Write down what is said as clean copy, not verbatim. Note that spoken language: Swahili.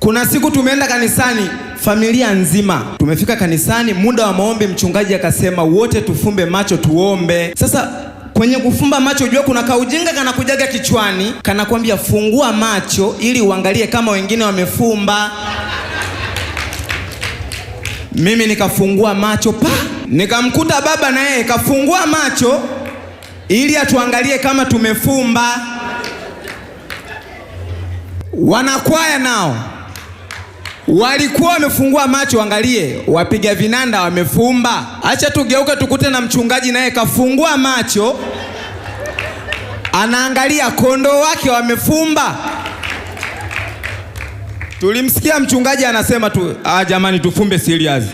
Kuna siku tumeenda kanisani, familia nzima. Tumefika kanisani, muda wa maombi, mchungaji akasema wote tufumbe macho tuombe. Sasa kwenye kufumba macho, jua kuna kaujinga kanakujaga kichwani, kanakwambia fungua macho ili uangalie kama wengine wamefumba. Mimi nikafungua macho nikamkuta baba na yeye kafungua macho ili atuangalie kama tumefumba. Wanakwaya nao walikuwa wamefungua macho, angalie wapiga vinanda wamefumba. Acha tugeuke tukute na mchungaji naye kafungua macho, anaangalia kondoo wake wamefumba. Tulimsikia mchungaji anasema jamani tufumbe serious.